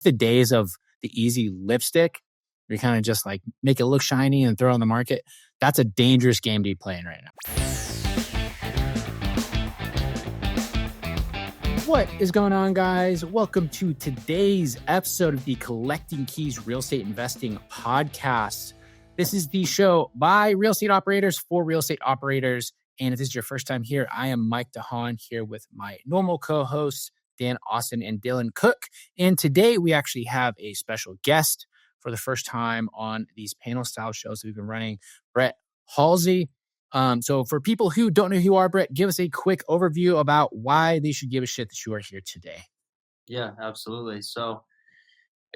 The days of the easy lipstick, where you kind of just like make it look shiny and throw it on the market. That's a dangerous game to be playing right now. What is going on, guys? Welcome to today's episode of the Collecting Keys Real Estate Investing Podcast. This is the show by real estate operators for real estate operators. And if this is your first time here, I am Mike DeHaan here with my normal co-hosts, Dan Austin and Dylan Cook. And today we actually have a special guest for the first time on these panel style shows that we've been running, Bret, Halsey. So for people who don't know who you are, Bret, give us a quick overview about why they should give a shit that you are here today. Yeah, absolutely. So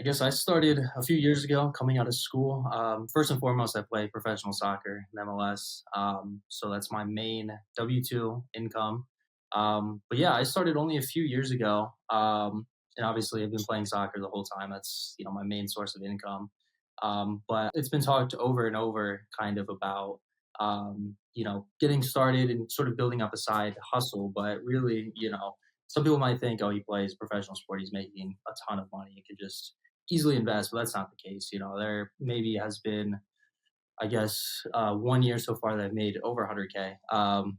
I guess I started a few years ago coming out of school. First and foremost, I play professional soccer in MLS. So that's my main W-2 income. But yeah, I started only a few years ago. And obviously I've been playing soccer the whole time. That's, my main source of income. But it's been talked over and over kind of about, getting started and sort of building up a side hustle. But really, some people might think, oh, he plays professional sport, he's making a ton of money, he could just easily invest, but that's not the case. There maybe has been, I guess, 1 year so far that I've made over 100K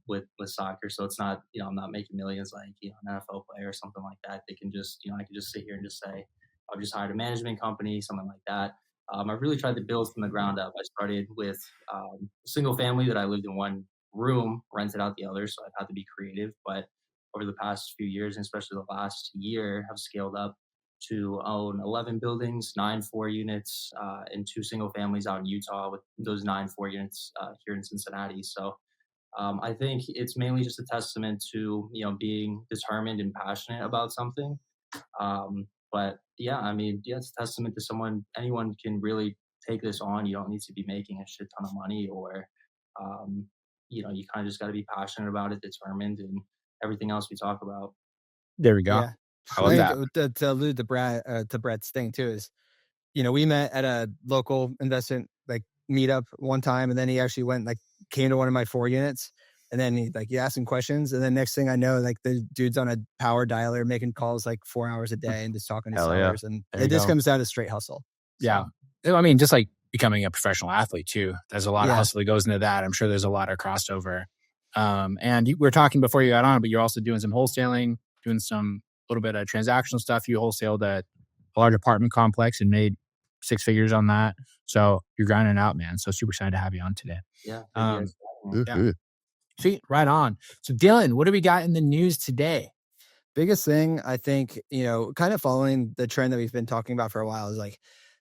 with soccer. So it's not, I'm not making millions like, an NFL player or something like that. They can just, I can just sit here and just say, I've just hired a management company, something like that. I really tried to build from the ground up. I started with a single family that I lived in one room, rented out the other. So I've had to be creative. But over the past few years, and especially the last year, have scaled up to own 11 buildings, 9 4 units, and 2 single families out in Utah, with those 9 4 units here in Cincinnati. So I think it's mainly just a testament to, being determined and passionate about something. But yeah, it's a testament to anyone can really take this on. You don't need to be making a shit ton of money or, you kind of just got to be passionate about it, determined, and everything else we talk about. There we go. Yeah. I love that. To allude to Bret's thing too is, we met at a local investment meetup one time, and then he actually came to one of my 4 units, and then he asked him questions, and then next thing I know, the dude's on a power dialer making calls 4 hours a day and just talking to sellers, and it just comes down to straight hustle. Yeah, so. Just like becoming a professional athlete too. There's a lot of hustle that goes into that. I'm sure there's a lot of crossover. And we were talking before you got on, but you're also doing some wholesaling, doing some little bit of transactional stuff. You wholesaled at a large apartment complex and made 6 figures on that. So you're grinding out, man. So super excited to have you on today. Yeah. Yeah. Sweet. Right on. So Dylan, what do we got in the news today? Biggest thing, I think, kind of following the trend that we've been talking about for a while, is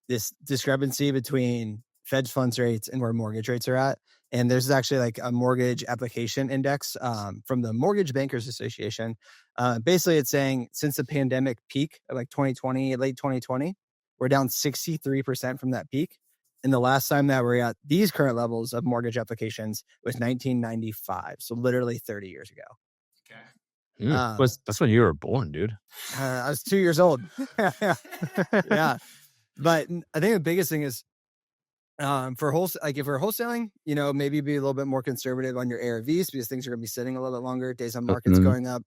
this discrepancy between Fed funds rates and where mortgage rates are at. And there's actually a mortgage application index from the Mortgage Bankers Association. Basically, it's saying since the pandemic peak of 2020, late 2020, we're down 63% from that peak. And the last time that we're at these current levels of mortgage applications was 1995. So literally 30 years ago. Okay. That's when you were born, dude. I was 2 years old. Yeah. But I think the biggest thing is, for if we're wholesaling, maybe be a little bit more conservative on your ARVs because things are going to be sitting a little bit longer, days on market's going up.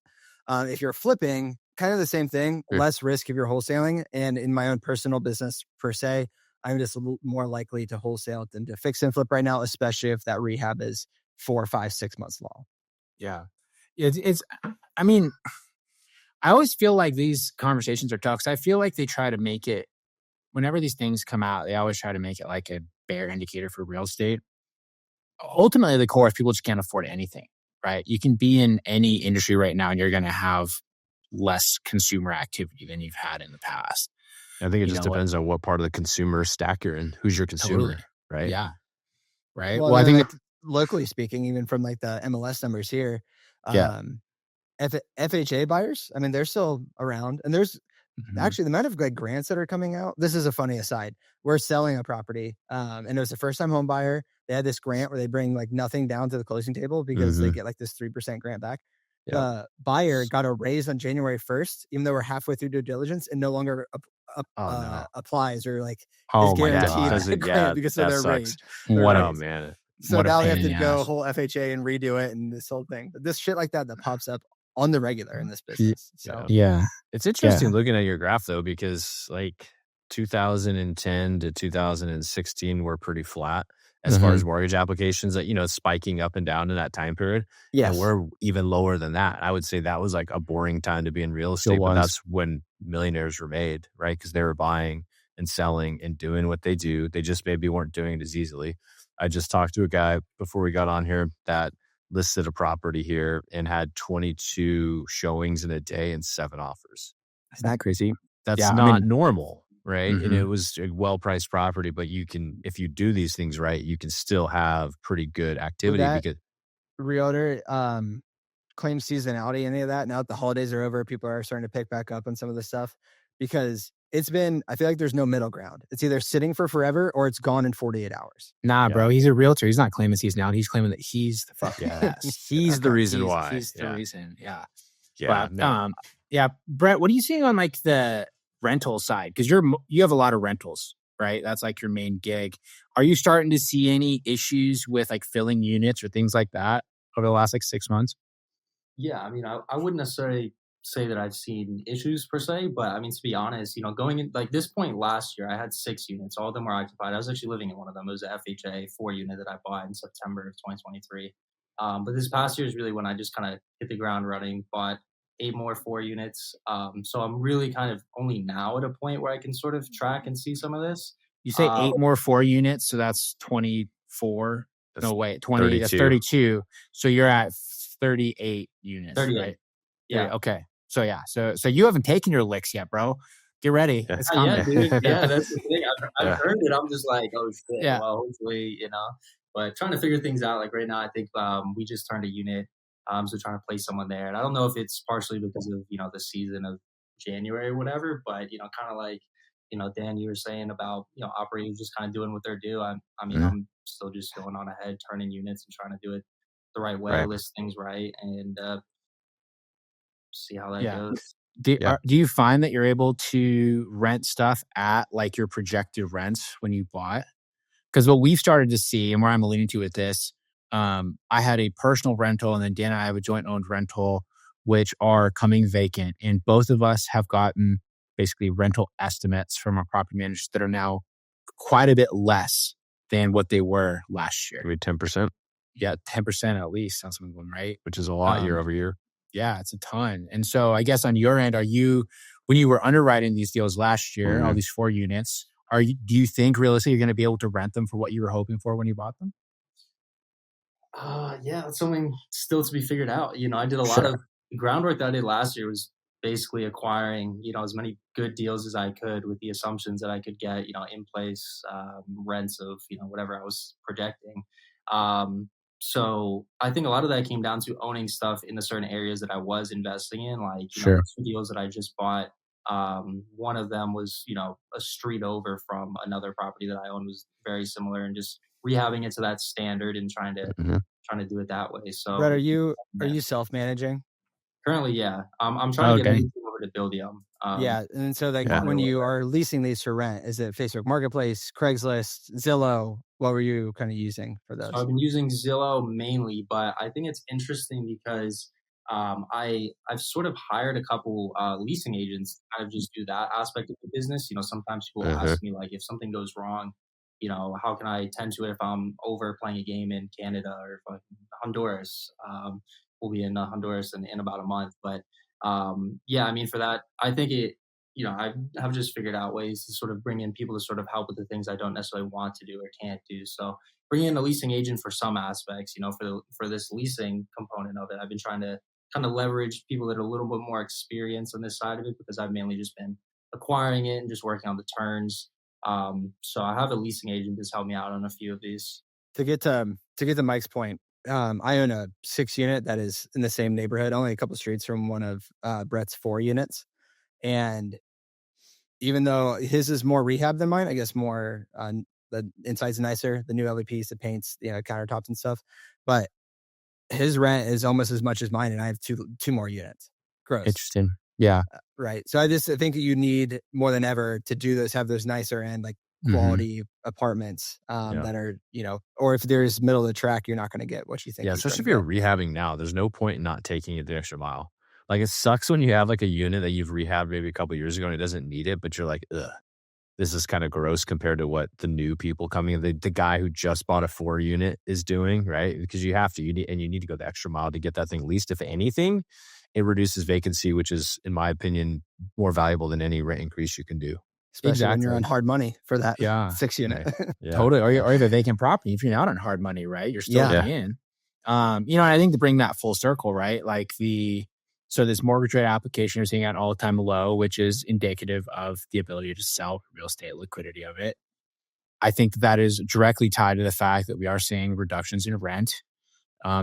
If you're flipping, kind of the same thing, less risk if you're wholesaling. And in my own personal business per se, I'm just a little more likely to wholesale than to fix and flip right now, especially if that rehab is 4, 5, 6 months long. Yeah. I always feel like these conversations are tough because I feel like they try to make it, whenever these things come out, they always try to make it like a bear indicator for real estate. Ultimately, the core is people just can't afford anything, right? You can be in any industry right now and you're going to have less consumer activity than you've had in the past. I think it just depends on what part of the consumer stack you're in. Who's your consumer, right? Yeah. Right. Well, I think locally speaking, even from the MLS numbers here, FHA buyers, they're still around, and there's actually the amount of grants that are coming out. This is a funny aside. We're selling a property, and it was a first time home buyer. They had this grant where they bring nothing down to the closing table because they get this 3% grant back. The buyer got a raise on January 1st, even though we're halfway through due diligence, and no longer applies or is guaranteed because of their rate. Man. So now they have to go whole FHA and redo it and this whole thing. But this shit like that pops up on the regular in this business. So yeah, it's interesting looking at your graph though, because like 2010 to 2016 were pretty flat as far as mortgage applications, that, spiking up and down in that time period. yes, And we're even lower than that. I would say that was like a boring time to be in real estate, but that's when millionaires were made, right? Because they were buying and selling and doing what they do. They just maybe weren't doing it as easily. I just talked to a guy before we got on here that listed a property here and had 22 showings in a day and 7 offers. Isn't that crazy? That's not normal, right? And it was a well-priced property, but you can, if you do these things right, you can still have pretty good activity. Because realtor claim seasonality, any of that. Now that the holidays are over, people are starting to pick back up on some of this stuff, because it's been, I feel like there's no middle ground. It's either sitting for forever or it's gone in 48 hours. Nah, bro, he's a realtor. He's not claiming seasonality. He's claiming that he's the fucking best. He's the reason why. He's the reason. Yeah. Yeah. But, Brett, what are you seeing on like the rental side? Because you have a lot of rentals, right? That's like your main gig. Are you starting to see any issues with like filling units or things like that over the last like 6 months? Yeah, I mean, I wouldn't necessarily say that I've seen issues per se, but I mean, to be honest, going in like this point last year, I had 6 units. All of them were occupied. I was actually living in one of them. It was a FHA 4 unit that I bought in September of 2023. But this past year is really when I just kind of hit the ground running, bought 8 more 4 units. So I'm really kind of only now at a point where I can sort of track and see some of this. You say 8 more 4 units, so that's 24. No, wait, 20. 32. That's 32. So you're at 38 units. 38. Right? Yeah. Okay. So yeah. So you haven't taken your licks yet, bro. Get ready. Yeah. It's coming. Yeah, dude. Yeah, that's the thing. I've heard it. I'm just like, oh shit. Yeah. Well, hopefully, but trying to figure things out. Like right now, I think we just turned a unit. So trying to place someone there. And I don't know if it's partially because of, the season of January or whatever, but, kind of like, Dan, you were saying about, operators just kind of doing what they're due. I mean, I'm still just going on ahead, turning units and trying to do it the right way, list things right, and see how that goes. Do you find that you're able to rent stuff at like your projected rents when you bought? Because what we've started to see, and where I'm alluding to with this, I had a personal rental, and then Dan and I have a joint owned rental, which are coming vacant. And both of us have gotten basically rental estimates from our property managers that are now quite a bit less than what they were last year. Maybe 10%. Yeah, 10% at least on some of them, right? Which is a lot year over year. Yeah, it's a ton. And so I guess on your end, when you were underwriting these deals last year, all these 4 units, do you think realistically you're going to be able to rent them for what you were hoping for when you bought them? Yeah, that's something still to be figured out. I did a lot of groundwork that I did last year was basically acquiring, as many good deals as I could with the assumptions that I could get, in place rents of, whatever I was projecting. So I think a lot of that came down to owning stuff in the certain areas that I was investing in, like the 2 deals that I just bought. One of them was, a street over from another property that I owned, was very similar, and just rehabbing it to that standard and trying to do it that way. So, Brett, are you self-managing? Currently, yeah. I'm trying to get everything over to Buildium. Yeah, and so when you are leasing these for rent, is it Facebook Marketplace, Craigslist, Zillow? What were you kind of using for those? So I've been using Zillow mainly, but I think it's interesting because I've sort of hired a couple leasing agents to kind of just do that aspect of the business. Sometimes people ask me like, if something goes wrong, how can I tend to it if I'm over playing a game in Canada or if Honduras? We'll be in Honduras in about a month. But yeah, I mean, for that, I think I have just figured out ways to sort of bring in people to sort of help with the things I don't necessarily want to do or can't do. So bring in a leasing agent for some aspects, for this leasing component of it. I've been trying to kind of leverage people that are a little bit more experienced on this side of it, because I've mainly just been acquiring it and just working on the turns. So I have a leasing agent that's helped me out on a few of these. To get to Mike's point, I own a 6 unit that is in the same neighborhood, only a couple streets from one of Brett's 4 units. And even though his is more rehab than mine, I guess more the inside's nicer, the new LVPs, the paints, countertops and stuff. But his rent is almost as much as mine, and I have two more units. Gross. Interesting. Yeah. Right. So I think that you need more than ever to do this, have those nicer and like quality apartments that are, or if there's middle of the track, you're not going to get what you think. Yeah, especially if you're rehabbing now, there's no point in not taking it the extra mile. Like it sucks when you have like a unit that you've rehabbed maybe a couple of years ago and it doesn't need it, but you're like, ugh, this is kind of gross compared to what the new people coming in, the guy who just bought a 4 unit is doing, right? Because you have to, you need to go the extra mile to get that thing leased. If anything, it reduces vacancy, which is, in my opinion, more valuable than any rent increase you can do. Especially when you're on hard money for that 6 unit. Yeah. Totally. Or you have a vacant property. If you're not on hard money, right? You're still in. I think to bring that full circle, right? Like so this mortgage rate application you're seeing at an all-time low, which is indicative of the ability to sell real estate, liquidity of it. I think that is directly tied to the fact that we are seeing reductions in rent,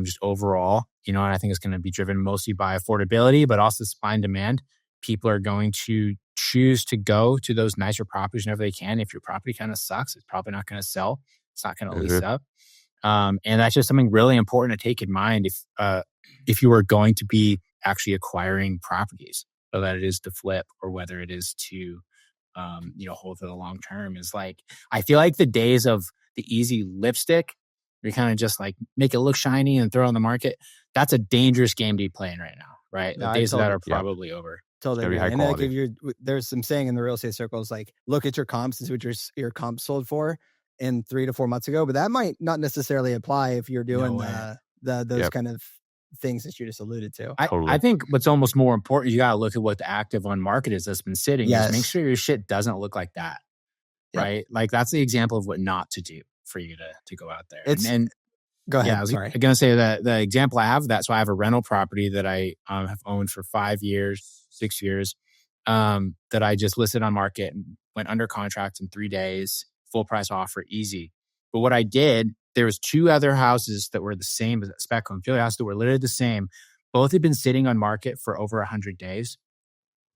just overall, and I think it's going to be driven mostly by affordability, but also supply and demand. People are going to choose to go to those nicer properties whenever they can. If your property kind of sucks, it's probably not going to sell. It's not going to lease up. And that's just something really important to take in mind if you are going to be actually acquiring properties, whether that it is to flip or whether it is to, hold for the long term. Is like, I feel like the days of the easy lipstick, you kind of just like make it look shiny and throw it on the market. That's a dangerous game to be playing right now, right? The days of that are probably over. Totally. And like there's some saying in the real estate circles, like look at your comps and see what your comps sold for in 3 to 4 months ago. But that might not necessarily apply if you're doing those kind of things that you just alluded to. I think what's almost more important, you got to look at what the active on market is that's been sitting. Yes. Just make sure your shit doesn't look like that, right? Like that's the example of what not to do for you to go out there. And go ahead. Yeah, I was going to say that the example I have of that. So I have a rental property that I have owned for 5 years, 6 years, that I just listed on market and went under contract in 3 days, full price offer, easy. But what I did, there was 2 other houses that were the same as a spec home, Philly house that were literally the same. Both had been sitting on market for over 100 days.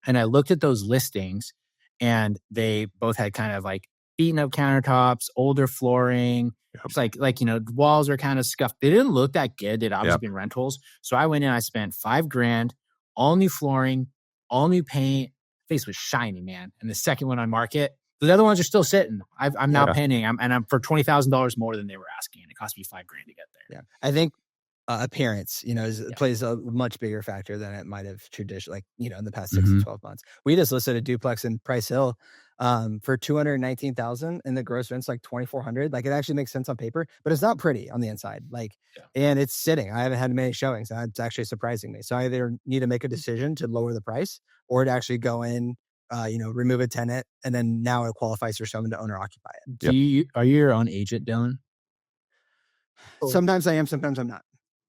And I looked at those listings and they both had kind of like beaten up countertops, older flooring. It's like walls are kind of scuffed. They didn't look that good. They'd obviously been rentals. So I went in, I spent $5,000, all new flooring, all new paint. Face was shiny, man. And the second one on market, the other ones are still sitting. I'm now paying. I'm for $20,000 more than they were asking. And it cost me $5,000 to get there. Yeah, I think appearance, plays a much bigger factor than it might have traditionally, in the past 6 to 12 months. We just listed a duplex in Price Hill for $219,000 and the gross rent's like $2,400. Like it actually makes sense on paper, but it's not pretty on the inside. And it's sitting. I haven't had many showings. It's actually surprising me. So I either need to make a decision to lower the price or to actually go in, remove a tenant, and then now it qualifies for someone to own or occupy it. Are you your own agent, Dylan? Sometimes I am, sometimes I'm not.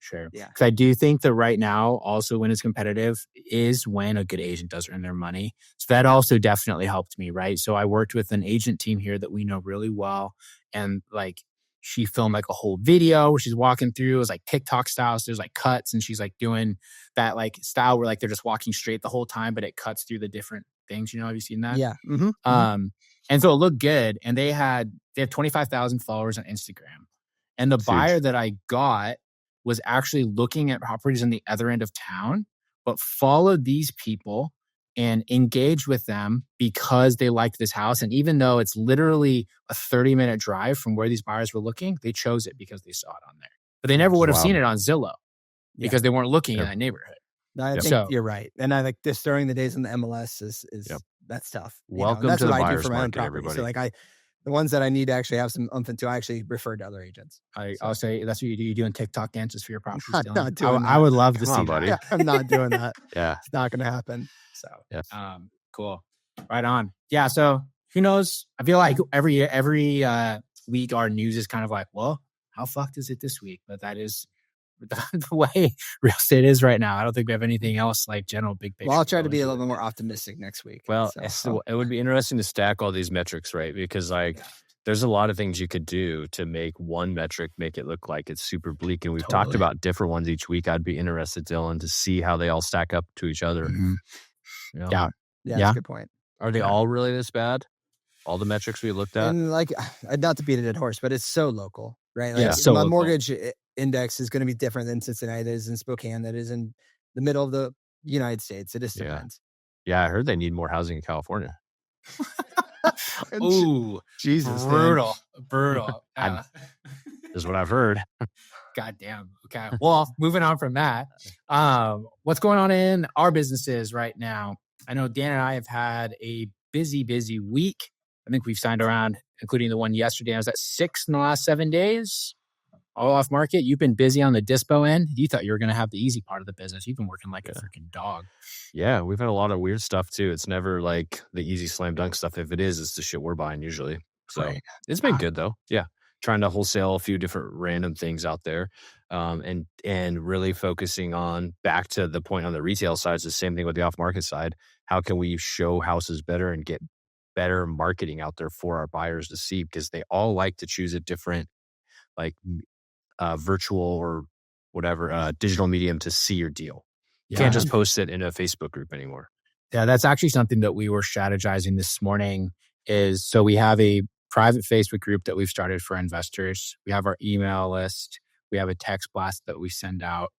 Sure. Yeah. Because I do think that right now, also when it's competitive, is when a good agent does earn their money. So that also definitely helped me, right? So I worked with an agent team here that we know really well. And like she filmed like a whole video where she's walking through. It was like TikTok style. So there's like cuts and she's like doing that like style where like they're just walking straight the whole time, but it cuts through the different things. Have you seen that? Yeah. And so it looked good. And they have 25,000 followers on Instagram. And the buyer that I got was actually looking at properties on the other end of town, but followed these people and engaged with them because they liked this house. And even though it's literally a 30-minute drive from where these buyers were looking, they chose it because they saw it on there. But they never would have seen it on Zillow because they weren't looking in that neighborhood. No, I think you're right. And I like this during the days in the MLS is that's tough. Welcome that's to what the I do buyer's for my own market, property. everybody. So the ones that I need to actually have some umph into, I actually refer to other agents. I'll say that's what you do. You're doing TikTok dances for your properties. Not doing that. I would love to see buddy. that. Yeah, I'm not doing that. Yeah. It's not going to happen. So, cool. Right on. Yeah. So who knows? I feel like every week our news is kind of like, well, how fucked is it this week? But that is the way real estate is right now. I don't think we have anything else like general big picture. Well, I'll try to be a little bit more optimistic next week. Well, so it would be interesting to stack all these metrics, right? Because there's a lot of things you could do to make one metric make it look like it's super bleak. And we've talked about different ones each week. I'd be interested, Dylan, to see how they all stack up to each other. Mm-hmm. Yeah, that's a good point. Are they all really this bad? All the metrics we looked at? And not to beat a dead horse, but it's so local, right? So my local. Mortgage index is going to be different than Cincinnati, that is in Spokane, that is in the middle of the United States. It just depends. Yeah, I heard they need more housing in California. Ooh, Jesus, brutal. Is what I've heard. God damn. Okay. Well, moving on from that, what's going on in our businesses right now? I know Dan and I have had a busy week. I think we've signed around, including the one yesterday. I was at 6 in the last 7 days, all off market. You've been busy on the dispo end. You thought you were going to have the easy part of the business. You've been working like a freaking dog. Yeah, we've had a lot of weird stuff too. It's never like the easy slam dunk stuff. If it is, it's the shit we're buying usually. So Right. it's been good though. Yeah. Trying to wholesale a few different random things out there. And really focusing on, back to the point on the retail side, it's the same thing with the off market side. How can we show houses better and get better marketing out there for our buyers to see? Because they all like to choose a different, like, virtual or whatever digital medium to see your deal. You can't just post it in a Facebook group anymore. Yeah, that's actually something that we were strategizing this morning. Is so we have a private Facebook group that we've started for investors. We have our email list. We have a text blast that we send out,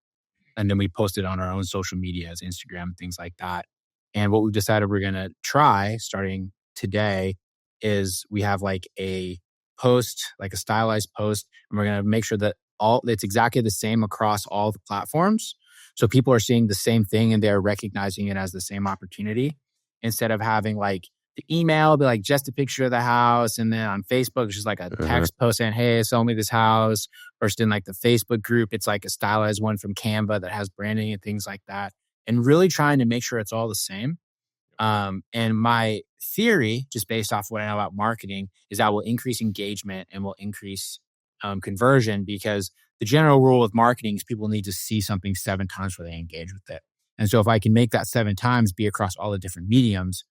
and then we post it on our own social medias, Instagram, things like that. And what we've decided we're going to try starting today is we have like a post, like a stylized post, and we're going to make sure that it's exactly the same across all the platforms. So people are seeing the same thing and they're recognizing it as the same opportunity, instead of having like the email be like just a picture of the house, and then on Facebook it's just like a text post saying, "Hey, sell me this house." Versus in like the Facebook group, it's like a stylized one from Canva that has branding and things like that, and really trying to make sure it's all the same. And my theory, just based off what I know about marketing, is that will increase engagement and will increase conversion, because the general rule of marketing is people need to see something 7 times before they engage with it. And so if I can make that 7 times be across all the different mediums,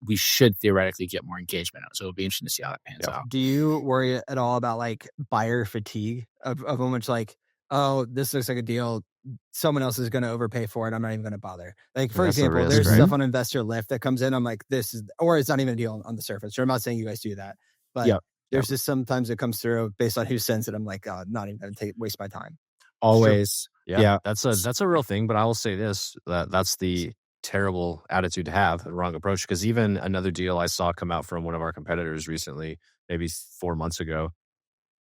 we should theoretically get more engagement. So it'll be interesting to see how that pans out. Do you worry at all about like buyer fatigue of how much like, oh, this looks like a deal, someone else is going to overpay for it, I'm not even going to bother? Like, for example, there's stuff on Investor Lift that comes in, I'm like, this is, or it's not even a deal on the surface. So I'm not saying you guys do that, but there's just sometimes it comes through based on who sends it. I'm like, not even going to waste my time. Always. Sure. Yeah. That's a real thing. But I will say this, that's the terrible attitude to have, the wrong approach. Because even another deal I saw come out from one of our competitors recently, maybe 4 months ago,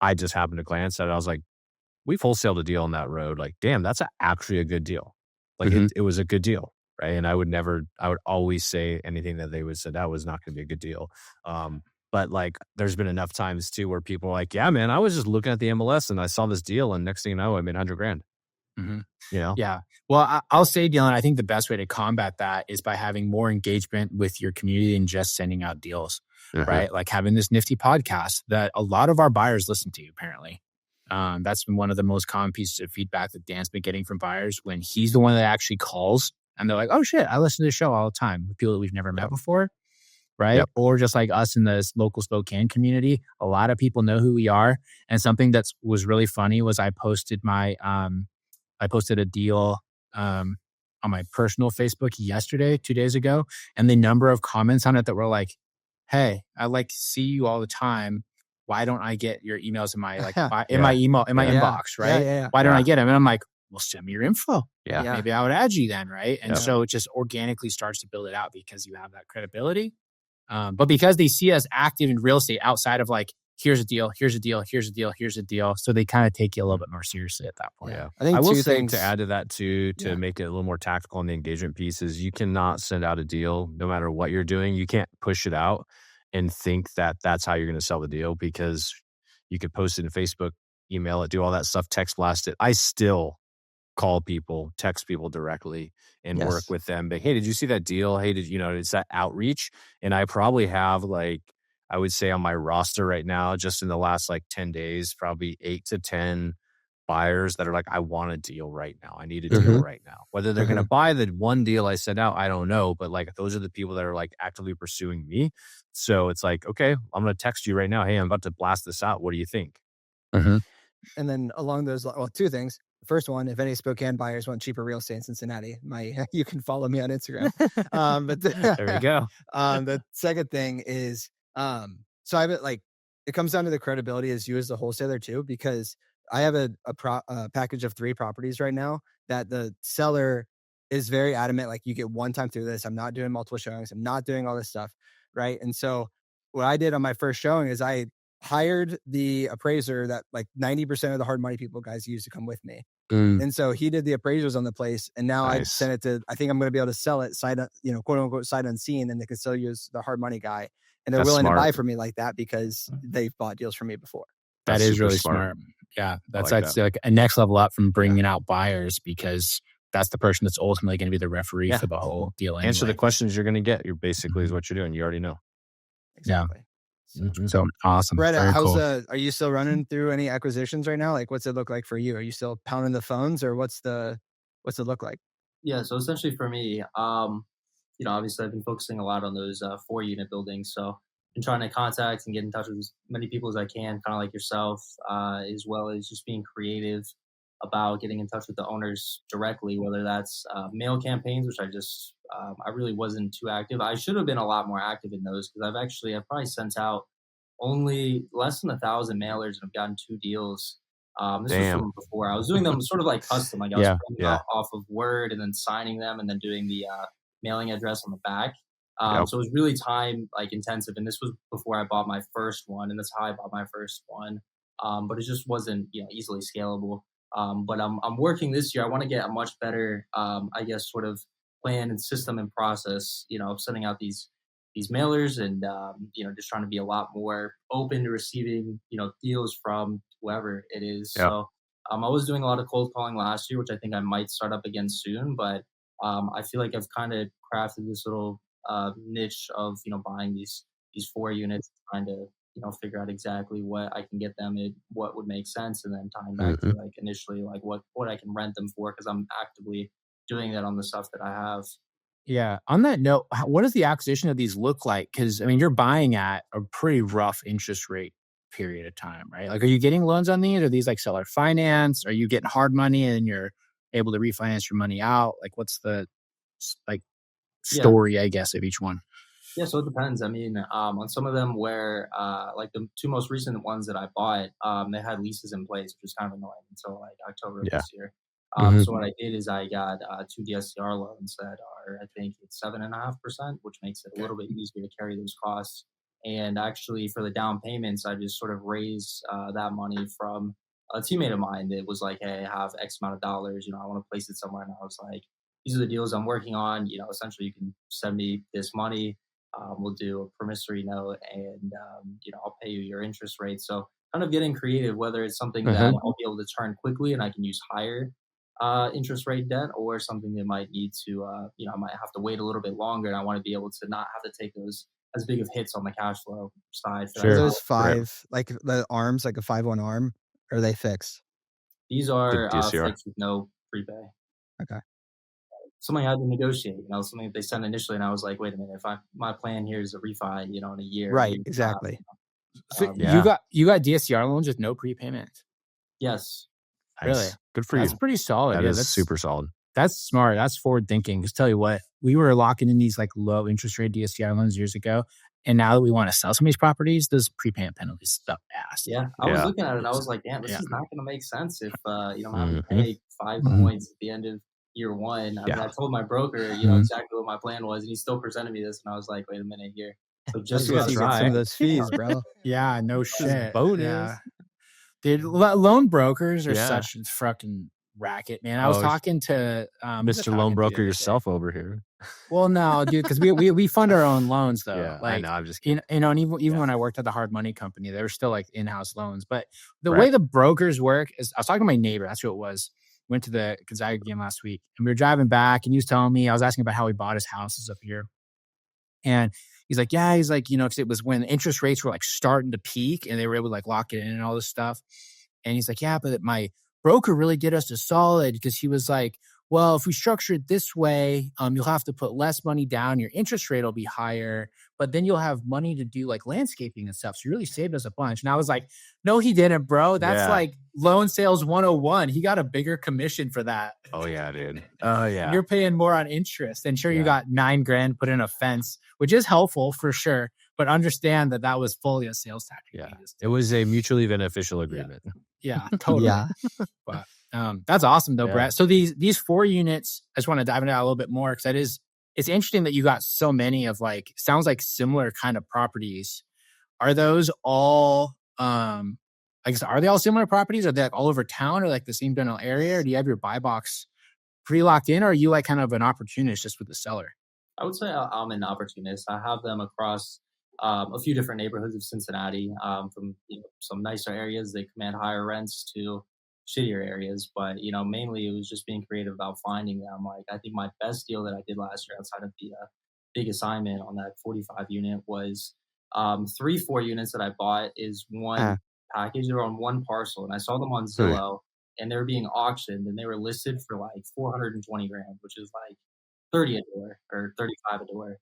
I just happened to glance at it. I was like, we've wholesaled a deal on that road. Like, damn, that's actually a good deal. Like it was a good deal. Right. And I would always say anything that they would say that was not going to be a good deal. But like, there's been enough times too where people are like, yeah, man, I was just looking at the MLS and I saw this deal, and next thing you know, I made $100,000. You know? Yeah. Well, I'll say, Dylan, I think the best way to combat that is by having more engagement with your community and just sending out deals, right? Like having this nifty podcast that a lot of our buyers listen to, apparently. That's been one of the most common pieces of feedback that Dan's been getting from buyers, when he's the one that actually calls and they're like, oh shit, I listen to the show all the time with people that we've never met before. Right. Or just like us in this local Spokane community, a lot of people know who we are. And something that was really funny was I posted a deal on my personal Facebook yesterday, 2 days ago, and the number of comments on it that were like, hey, I like see you all the time. Why don't I get your emails in my my inbox, right? Why don't I get them? And I'm like, well, send me your info. Yeah. Maybe I would add you then, right? And so it just organically starts to build it out because you have that credibility. But because they see us active in real estate outside of like, here's a deal, here's a deal, here's a deal, here's a deal. So they kind of take you a little bit more seriously at that point. Yeah. I will say, to add to that too, to make it a little more tactical on the engagement piece, is you cannot send out a deal no matter what you're doing. You can't push it out and think that that's how you're going to sell the deal, because you could post it in Facebook, email it, do all that stuff, text blast it. I still call people, text people directly and work with them. But hey, did you see that deal? Hey, it's that outreach. And I probably have, like, I would say on my roster right now, just in the last like 10 days, probably 8 to 10 buyers that are like, I want a deal right now. I need a deal right now. Whether they're going to buy the one deal I sent out, I don't know. But like, those are the people that are like actively pursuing me. So it's like, okay, I'm going to text you right now. Hey, I'm about to blast this out. What do you think? And then along those, well, 2 things. The first one, if any Spokane buyers want cheaper real estate in Cincinnati, you can follow me on Instagram. But there we go. The second thing is, so I like, it comes down to the credibility as you as the wholesaler too, because I have a package of 3 properties right now that the seller is very adamant, like, you get one time through this. I'm not doing multiple showings. I'm not doing all this stuff. Right. And so what I did on my first showing is I hired the appraiser that like 90% of the hard money people guys use to come with me. Mm. And so he did the appraisals on the place, and now I sent it to, I think I'm going to be able to sell it quote unquote sight unseen, and they can still use the hard money guy. And they're willing to buy from me like that because they've bought deals from me before. That is really smart. Yeah. That's like a next level up from bringing out buyers, because that's the person that's ultimately going to be the referee for the whole deal. Anyway. Answer the questions you're going to get. You're basically is what you're doing. You already know. Exactly. So awesome. Bret, cool. Are you still running through any acquisitions right now? Like, what's it look like for you? Are you still pounding the phones, or what's it look like? Yeah. So essentially for me, obviously I've been focusing a lot on those 4-unit buildings. So I've been trying to contact and get in touch with as many people as I can, kind of like yourself, as well as just being creative about getting in touch with the owners directly, whether that's mail campaigns, which I really wasn't too active. I should have been a lot more active in those, because I've probably sent out only less than 1,000 mailers and I've gotten 2 deals. This was from before. I was doing them sort of like custom. Like I was printing off of Word and then signing them and then doing the mailing address on the back. So it was really time intensive. And this was before I bought my first one, and that's how I bought my first one. But it just wasn't easily scalable. But I'm working this year. I want to get a much better, sort of plan and system and process, sending out these mailers and, just trying to be a lot more open to receiving, deals from whoever it is. Yeah. So I was doing a lot of cold calling last year, which I think I might start up again soon. But I feel like I've kind of crafted this little niche of, buying these 4 units, trying to, figure out exactly what I can get them at, what would make sense, and then tying back to initially what I can rent them for, because I'm actively doing that on the stuff that I have. Yeah. On that note, what does the acquisition of these look like? Because you're buying at a pretty rough interest rate period of time, right? Like, are you getting loans on these? Are these like seller finance? Are you getting hard money and you're able to refinance your money out? Like, what's the story, I guess, of each one? Yeah, so it depends. On some of them where, the 2 most recent ones that I bought, they had leases in place, which was kind of annoying until October of this year. So what I did is I got 2 DSCR loans that are, I think it's 7.5%, which makes it a little bit easier to carry those costs. And actually, for the down payments, I just sort of raised that money from a teammate of mine that was like, "Hey, I have X amount of dollars. I want to place it somewhere." And I was like, "These are the deals I'm working on. Essentially, you can send me this money. We'll do a promissory note, and I'll pay you your interest rate." So kind of getting creative, whether it's something that I'll be able to turn quickly and I can use higher interest rate debt, or something that might need to, I might have to wait a little bit longer, and I want to be able to not have to take those as big of hits on the cash flow side. Sure. Those 5, like the arms, like a 5-1 arm, are they fixed? These are fixed with no prepay. Okay. Something I had to negotiate, something that they sent initially, and I was like, wait a minute, if my plan here is a refi, in a year. Right, exactly. So you got DSCR loans with no prepayment? Yes. Nice. Really? Good for you. That's pretty solid. That's super solid. That's smart. That's forward thinking. Because tell you what, we were locking in these low interest rate DSCR loans years ago. And now that we want to sell some of these properties, those prepayment penalties stuff ass. Yeah. I was looking at it and I was like, damn, this is not going to make sense if, I'm having to pay 5 points at the end of year 1. I told my broker, exactly what my plan was, and he still presented me this. And I was like, wait a minute here. So just get some of those fees, bro. Yeah, no shit. Bonus. Yeah. Dude, loan brokers are such a fucking racket, man. I was talking to Mr. Loan Broker yourself over here. Well, no, dude, because we fund our own loans though. Yeah, I know. I'm just kidding. And even when I worked at the hard money company, they were still in-house loans. But the way the brokers work is, I was talking to my neighbor. That's who it was. Went to the Gonzaga game last week, and we were driving back, and he was telling me, I was asking about how he bought his houses up here, and he's like, because it was when interest rates were starting to peak, and they were able to lock it in and all this stuff. And he's like, yeah, but my broker really did us a solid, because he was like, well, if we structure it this way, you'll have to put less money down. Your interest rate will be higher, but then you'll have money to do landscaping and stuff. So you really saved us a bunch. And I was like, no, he didn't, bro. That's loan sales 101. He got a bigger commission for that. Oh yeah, dude. Oh yeah. You're paying more on interest. And sure, you got $9,000 put in a fence, which is helpful for sure. But understand that was fully a sales tactic. Yeah. It was a mutually beneficial agreement. Yeah, totally. Yeah. But that's awesome though, Bret. So these 4 units, I just want to dive into that a little bit more, because it's interesting that you got so many of sounds like similar kind of properties. Are those all I guess, are they all similar properties? Are they like all over town or like the same general area? Or do you have your buy box pre-locked in, or are you like kind of an opportunist just with the seller? I would say I'm an opportunist. I have them across a few different neighborhoods of Cincinnati, from some nicer areas they command higher rents to shittier areas. But mainly it was just being creative about finding them. Like I think my best deal that I did last year outside of the big assignment on that 45 unit was 3 4 units that I bought is one package. They were on one parcel, and I saw them on Zillow, and they were being auctioned, and they were listed for like 420 grand, which is like 30 a door or 35 a door.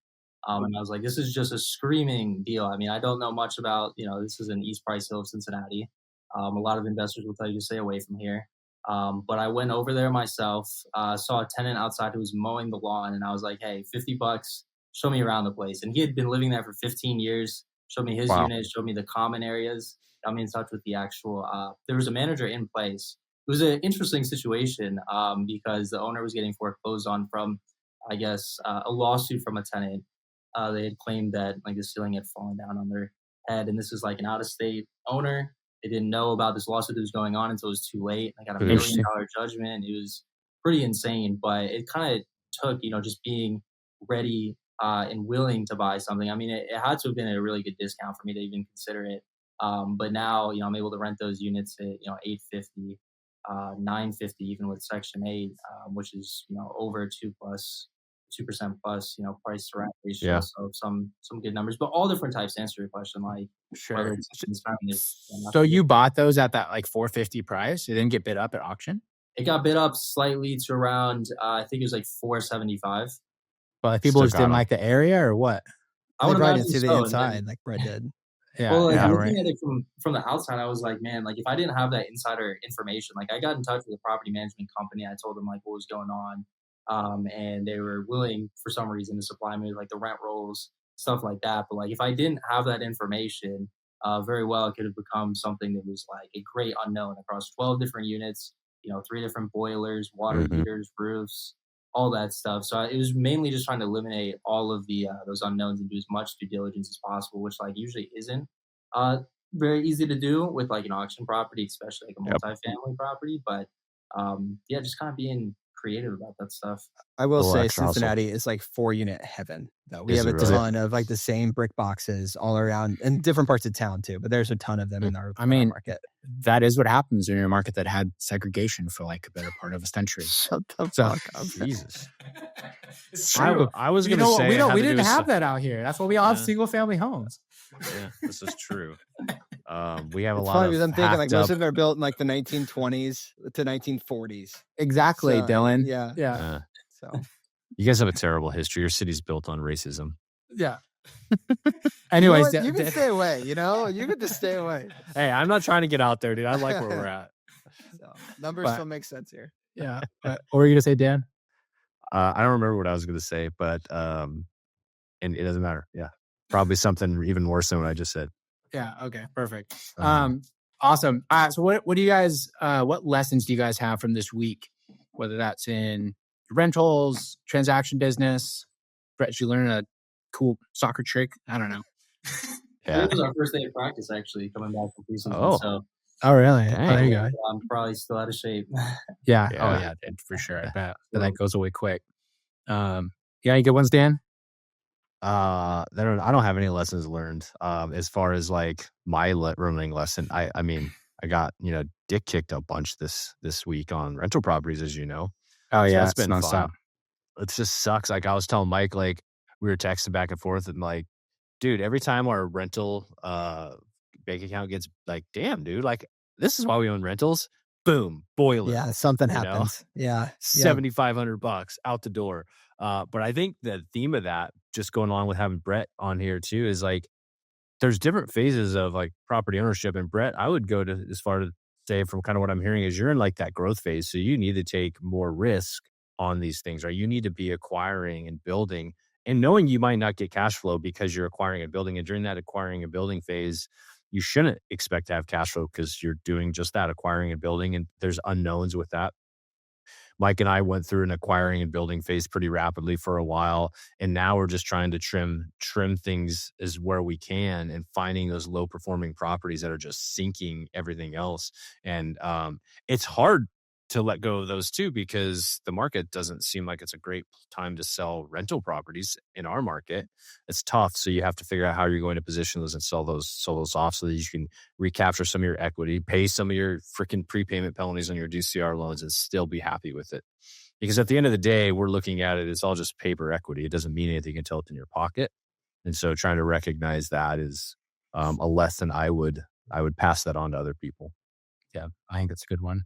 And I was like, this is just a screaming deal. I mean, I don't know much about, this is in East Price Hill of Cincinnati. A lot of investors will tell you to stay away from here. But I went over there myself, saw a tenant outside who was mowing the lawn, and I was like, hey, $50, show me around the place. And he had been living there for 15 years, showed me his unit, showed me the common areas, got me in touch with the actual, there was a manager in place. It was an interesting situation because the owner was getting foreclosed on from, I guess, a lawsuit from a tenant. They had claimed that like the ceiling had fallen down on their head, and this is like an out-of-state owner. They didn't know about this lawsuit that was going on until it was too late. I got $1 million judgment. It was pretty insane, but it kind of took, just being ready and willing to buy something. I mean, it had to have been at a really good discount for me to even consider it. But now, I'm able to rent those units at, $850, $950, even with Section 8, which is, over 2% plus, price to rent ratio. Yeah. So some good numbers, but all different types to answer your question. Like, Sure. So you bought those at that like 450 price? It didn't get bid up at auction? It got bid up slightly to around, I think it was like 475. But like, people just didn't like the area or what? I would probably imagine didn't see so, the inside like Bret did. Yeah. Well, like, yeah, looking right. at it from the outside, I was like, man, like if I didn't have that insider information, like I got in touch with a property management company. I told them like what was going on. And they were willing for some reason to supply me with like the rent rolls, stuff like that. But like if I didn't have that information, very well, it could have become something that was like a great unknown across 12 different units, 3 different boilers, water heaters, roofs, all that stuff. So it was mainly just trying to eliminate all of the those unknowns and do as much due diligence as possible, which like usually isn't very easy to do with like an auction property, especially like a multifamily property. But yeah, just kind of being creative about that stuff. I will say Cincinnati is like 4-unit heaven, though. We have a ton of like the same brick boxes all around in different parts of town too, but there's a ton of them in our market. That is what happens in a market that had segregation for like a better part of a century. Shut the fuck up. Jesus. It's true. I was going to say we didn't have that out here. That's why we all have single family homes. Yeah, this is true. We have a it's lot funny, of I'm thinking like most of them are built in like the 1920s to 1940s. Exactly, so, Dylan. Yeah. So you guys have a terrible history. Your city's built on racism. Yeah. Anyways, you can stay away. You can just stay away. Hey, I'm not trying to get out there, dude. I like where we're at. So, numbers still make sense here. Yeah. What were you gonna say, Dan? I don't remember what I was gonna say, but and it doesn't matter. Yeah, probably something even worse than what I just said. Yeah. Okay. Perfect. Awesome. So what do you guys? What lessons do you guys have from this week? Whether that's in rentals, transaction business. Bret, did you learn a cool soccer trick? I don't know. Yeah. It was our first day of practice, actually, coming back from preseason. Oh, really? Oh, there you go. I'm probably still out of shape. Yeah. Oh, yeah, for sure. I bet that goes away quick. Yeah, any good ones, Dan? I don't have any lessons learned. As far as like my learning lesson, I mean, I got dick kicked a bunch this week on rental properties, as you know. Oh yeah, that's been fun. It just sucks. Like I was telling Mike, like we were texting back and forth, and like, dude, every time our rental bank account gets like, damn, dude, like this is why we own rentals. Boom, boiler. Yeah, something happens. Yeah, $7,500 out the door. But I think the theme of that, just going along with having Bret on here too, is like there's different phases of like property ownership. And Bret, I would go to as far to say from kind of what I'm hearing is you're in like that growth phase. So you need to take more risk on these things, right? You need to be acquiring and building and knowing you might not get cash flow because you're acquiring and building. And during that acquiring and building phase, you shouldn't expect to have cash flow because you're doing just that, acquiring and building. And there's unknowns with that. Mike and I went through an acquiring and building phase pretty rapidly for a while. And now we're just trying to trim things as where we can and finding those low performing properties that are just sinking everything else. And it's hard to let go of those too, because the market doesn't seem like it's a great time to sell rental properties in our market. It's tough. So you have to figure out how you're going to position those and sell those off so that you can recapture some of your equity, pay some of your freaking prepayment penalties on your DCR loans, and still be happy with it. Because at the end of the day, we're looking at it, it's all just paper equity. It doesn't mean anything until it's in your pocket. And so trying to recognize that is a lesson I would pass that on to other people. Yeah, I think that's a good one.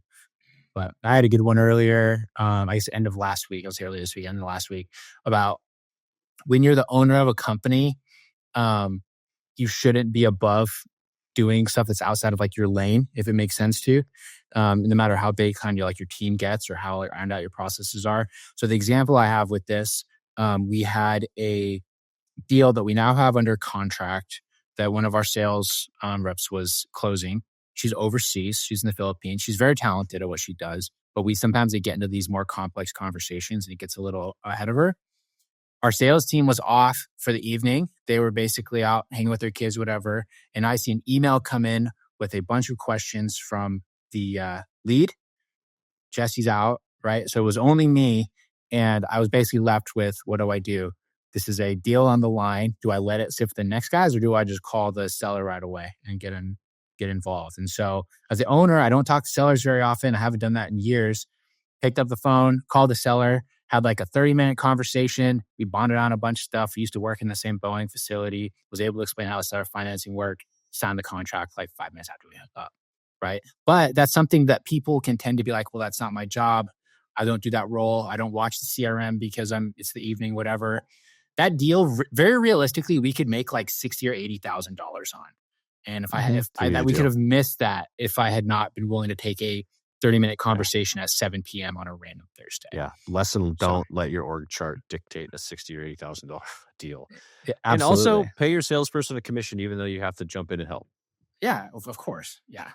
But I had a good one earlier, I guess end of last week. I was here earlier this week, end of last week, about when you're the owner of a company, you shouldn't be above doing stuff that's outside of like your lane, if it makes sense to, no matter how big kind of like your team gets or how ironed out your processes are. So the example I have with this, we had a deal that we now have under contract that one of our sales reps was closing. She's overseas. She's in the Philippines. She's very talented at what she does, but we sometimes get into these more complex conversations and it gets a little ahead of her. Our sales team was off for the evening. They were basically out hanging with their kids, whatever. And I see an email come in with a bunch of questions from the lead. Jesse's out, right? So it was only me. And I was basically left with, what do I do? This is a deal on the line. Do I let it sit for the next guys, or do I just call the seller right away and get involved? And so as the owner, I don't talk to sellers very often. I haven't done that in years. Picked up the phone, called the seller, had like a 30-minute conversation. We bonded on a bunch of stuff. We used to work in the same Boeing facility, was able to explain how the seller financing worked, signed the contract like 5 minutes after we hung up, right? But that's something that people can tend to be like, well, that's not my job. I don't do that role. I don't watch the CRM because it's the evening, whatever. That deal, very realistically, we could make like $60,000 or $80,000 on. And we could have missed that if I had not been willing to take a 30-minute conversation at 7 p.m. on a random Thursday. Yeah. Lesson, don't let your org chart dictate a $60,000 or $80,000 deal. Yeah, and also pay your salesperson a commission, even though you have to jump in and help. Yeah, of course. Yeah.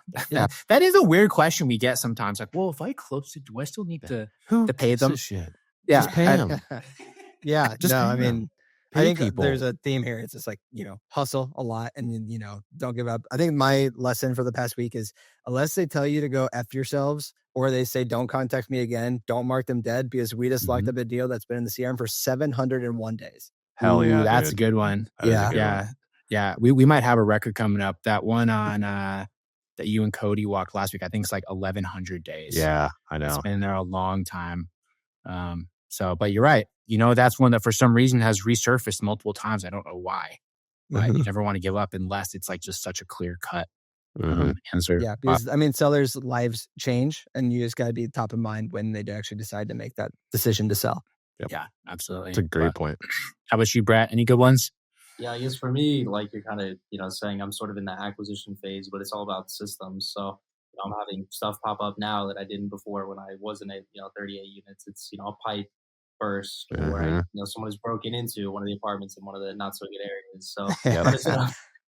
That is a weird question we get sometimes. Like, well, if I close it, do I still need to pay them? Shit? Yeah. Just pay them. Yeah. Just I mean, I think people. There's a theme here. It's just like, hustle a lot and, don't give up. I think my lesson for the past week is, unless they tell you to go F yourselves or they say, don't contact me again, don't mark them dead, because we just locked up a deal that's been in the CRM for 701 days. Hell yeah. That's a good one. Yeah. We might have a record coming up. That one on that you and Cody walked last week, I think it's like 1,100 days. Yeah, I know. It's been there a long time. But you're right. That's one that for some reason has resurfaced multiple times. I don't know why. But you never want to give up unless it's like just such a clear cut answer. Yeah, because sellers' lives change, and you just got to be top of mind when they actually decide to make that decision to sell. Yep. Yeah, absolutely. It's a great point. How about you, Bret? Any good ones? Yeah, I guess for me, like you're kind of, saying I'm sort of in the acquisition phase, but it's all about systems. So I'm having stuff pop up now that I didn't before when I wasn't at, 38 units. It's, a pipe burst or, someone has broken into one of the apartments in one of the not so good areas. So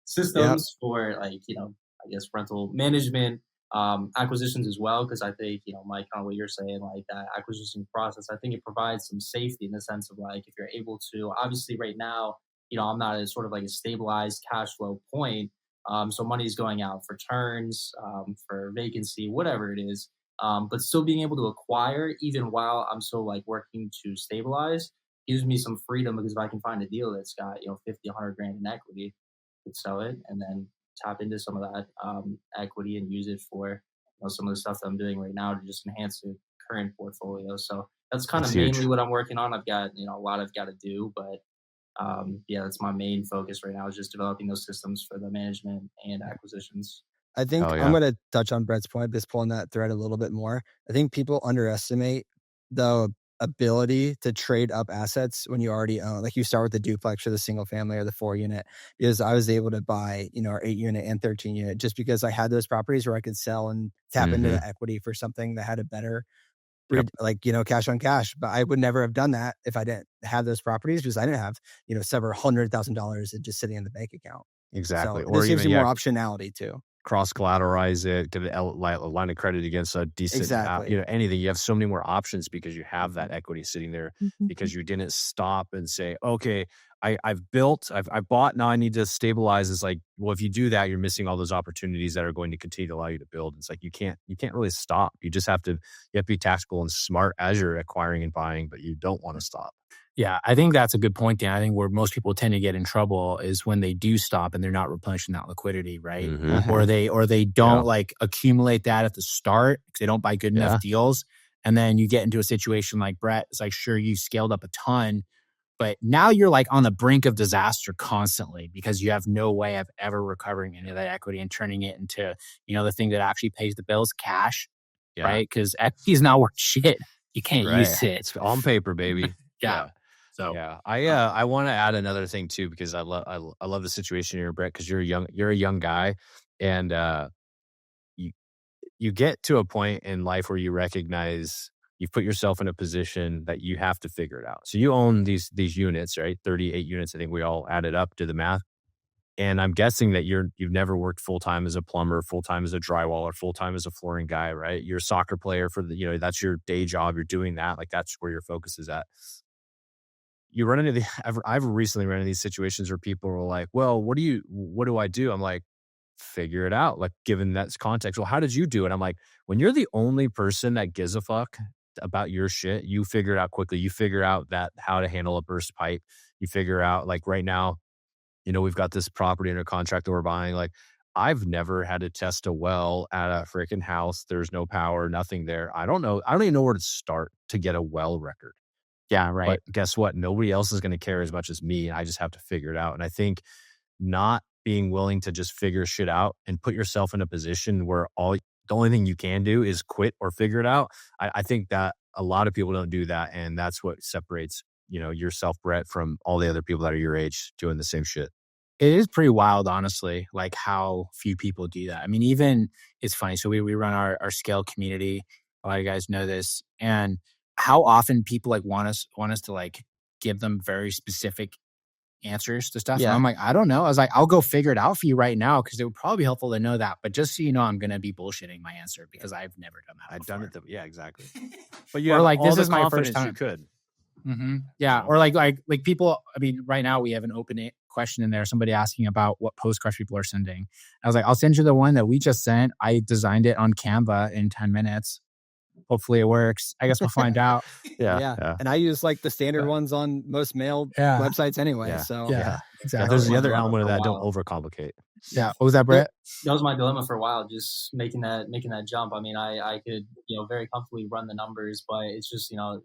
systems for like, I guess rental management, acquisitions as well. Cause I think, Mike, kind of what you're saying, like that acquisition process, I think it provides some safety in the sense of like, if you're able to, obviously right now, I'm not at sort of like a stabilized cash flow point. So money is going out for turns, for vacancy, whatever it is. But still being able to acquire even while I'm still like working to stabilize gives me some freedom, because if I can find a deal that's got, 50, 100 grand in equity, I could sell it and then tap into some of that equity and use it for some of the stuff that I'm doing right now to just enhance the current portfolio. So that's kind of mainly what I'm working on. I've got, a lot I've got to do, but that's my main focus right now, is just developing those systems for the management and acquisitions. I think I'm going to touch on Bret's point, just pulling that thread a little bit more. I think people underestimate the ability to trade up assets when you already own. Like you start with the duplex or the single family or the 4-unit, because I was able to buy, our 8-unit and 13-unit just because I had those properties where I could sell and tap into the equity for something that had a better cash on cash. But I would never have done that if I didn't have those properties, because I didn't have, several $100,000 just sitting in the bank account. Exactly. So this gives you more optionality too. cross collateralize it, get a line of credit against a decent, Exactly. anything. You have so many more options because you have that equity sitting there, because you didn't stop and say, okay, I've bought, now I need to stabilize. It's like, well, if you do that, you're missing all those opportunities that are going to continue to allow you to build. It's like, you can't really stop. You just have to be tactical and smart as you're acquiring and buying, but you don't want to stop. Yeah, I think that's a good point, Dan. I think where most people tend to get in trouble is when they do stop and they're not replenishing that liquidity, right? Or they don't like accumulate that at the start because they don't buy good enough deals. And then you get into a situation like Bret. It's like, sure, you scaled up a ton, but now you're like on the brink of disaster constantly because you have no way of ever recovering any of that equity and turning it into, the thing that actually pays the bills, cash, right? Because equity is not worth shit. You can't use it. It's on paper, baby. Yeah. So I want to add another thing too, because I love the situation here, Bret, because you're a young guy, and you get to a point in life where you recognize you've put yourself in a position that you have to figure it out. So you own these units, right? 38 units. I think we all added up to the math. And I'm guessing that you've never worked full-time as a plumber, full-time as a drywaller, full-time as a flooring guy, right? You're a soccer player for that's your day job. You're doing that. Like, that's where your focus is at. You run into I've recently run into these situations where people are like, well, what do I do? I'm like, figure it out. Like, given that context, well, how did you do it? I'm like, when you're the only person that gives a fuck about your shit, you figure it out quickly. You figure out how to handle a burst pipe. You figure out, like, right now, we've got this property under contract that we're buying. Like, I've never had to test a well at a freaking house. There's no power, nothing there. I don't know. I don't even know where to start to get a well record. Yeah, right. But guess what? Nobody else is going to care as much as me. I just have to figure it out. And I think not being willing to just figure shit out and put yourself in a position where the only thing you can do is quit or figure it out. I think that a lot of people don't do that. And that's what separates, yourself, Bret, from all the other people that are your age doing the same shit. It is pretty wild, honestly, like how few people do that. I mean, even it's funny. So we run our scale community. A lot of you guys know this. And how often people like want us to like give them very specific answers to stuff. Yeah. And I'm like, I don't know. I was like, I'll go figure it out for you right now because it would probably be helpful to know that. But just so you know, I'm going to be bullshitting my answer because I've never done that. I've done it. Yeah, exactly. But you like, this is my first time. You could. Yeah. Or like people, I mean, right now we have an open question in there. Somebody asking about what postcards people are sending. I was like, I'll send you the one that we just sent. I designed it on Canva in 10 minutes. Hopefully it works. I guess we'll find out. Yeah. And I use like the standard ones on most mail websites anyway. Yeah. So exactly. There's the other element of that. Don't overcomplicate. Yeah. What was that, Bret? That was my dilemma for a while, just making that jump. I mean, I could, very comfortably run the numbers, but it's just, I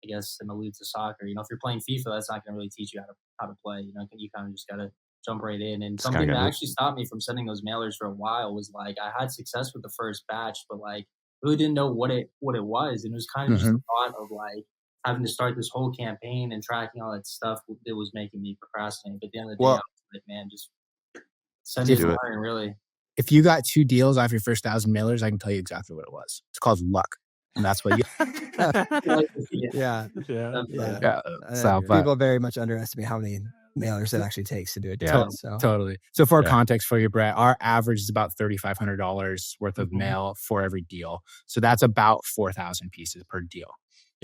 guess in the allude to soccer, if you're playing FIFA, that's not going to really teach you how to play. You kind of just got to jump right in. And something that actually stopped me from sending those mailers for a while was like, I had success with the first batch, but like, really didn't know what it was, and it was kind of just the thought of like having to start this whole campaign and tracking all that stuff that was making me procrastinate. But at the end of the day, I was like, man, just send it and really. If you got 2 deals off your first 1,000 mailers, I can tell you exactly what it was. It's called luck, and that's what you. So people very much underestimate how many mailers it actually takes to do it. Totally. So for context for you, Bret, our average is about $3,500 worth of mail for every deal. So that's about 4,000 pieces per deal.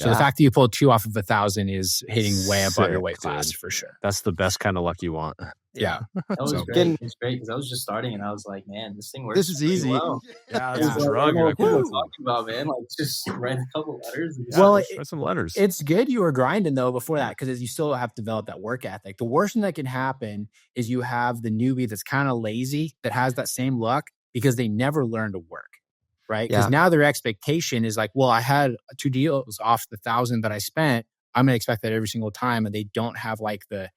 So the fact that you pulled 2 off of 1,000 is hitting way above your weight class for sure. That's the best kind of luck you want. Yeah. That was great. It's great because I was just starting and I was like, man, this thing works. This is easy. Well. Yeah, it's a drug. You're like, what are you talking about, man? Like, just write a couple letters. Write some letters. It's good you were grinding though before that because you still have to develop that work ethic. The worst thing that can happen is you have the newbie that's kind of lazy that has that same luck because they never learn to work. Right? Because now their expectation is like, well, I had 2 deals off the 1,000 that I spent. I'm going to expect that every single time. And they don't have like the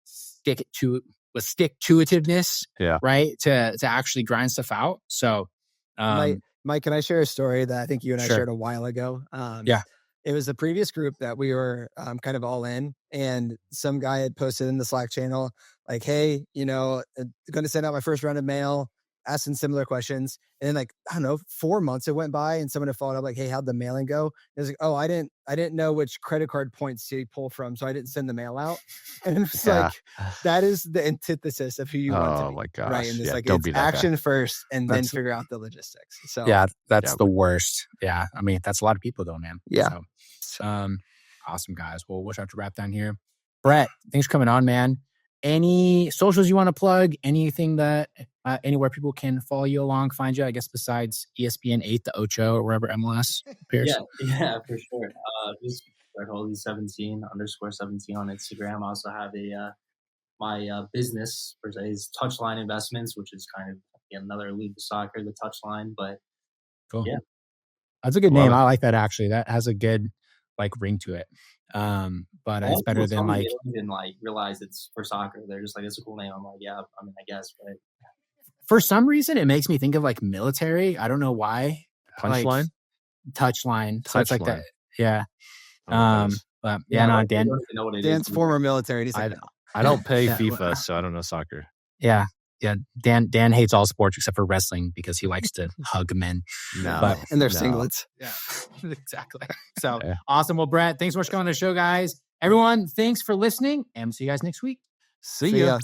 stick-to-itiveness, right? To actually grind stuff out. So, Mike, can I share a story that I think you and I shared a while ago? It was a previous group that we were kind of all in. And some guy had posted in the Slack channel, like, hey, going to send out my first round of mail. asking similar questions. And then like, I don't know, 4 months it went by and someone had followed up like, hey, how'd the mailing go? It was like, oh, I didn't know which credit card points to pull from. So I didn't send the mail out. And it's like, that is the antithesis of who you want to be. Oh my gosh. Right. And it's like, don't it's be that action guy. first and then figure out the logistics. So that's the worst. Yeah. I mean, that's a lot of people though, man. Yeah. So, awesome guys. Well, we'll have to wrap down here. Brett, thanks for coming on, man. Any socials you want to plug? Anything that anywhere people can follow you along, find you? I guess besides ESPN 8, the Ocho, or wherever MLS appears. Yeah, for sure. Just Halsey17 _17 on Instagram. I also have my business per se is Touchline Investments, which is kind of another league of soccer, the Touchline. But cool. Yeah, that's a good name. I like that actually. That has a good like ring to it. But it's better than like. They don't even like realize it's for soccer. They're just like, it's a cool name. I'm like, yeah, I mean, I guess, but for some reason it makes me think of like military. I don't know why. Punchline? Like, Touchline. So it's like that. Yeah. But Dan's former military. I don't pay FIFA, so I don't know soccer. Yeah. Yeah. Dan hates all sports except for wrestling because he likes to hug men. And their singlets. Yeah. Exactly. So awesome. Well, Brett, thanks so much for coming on the show, guys. Everyone, thanks for listening, and see you guys next week. See ya.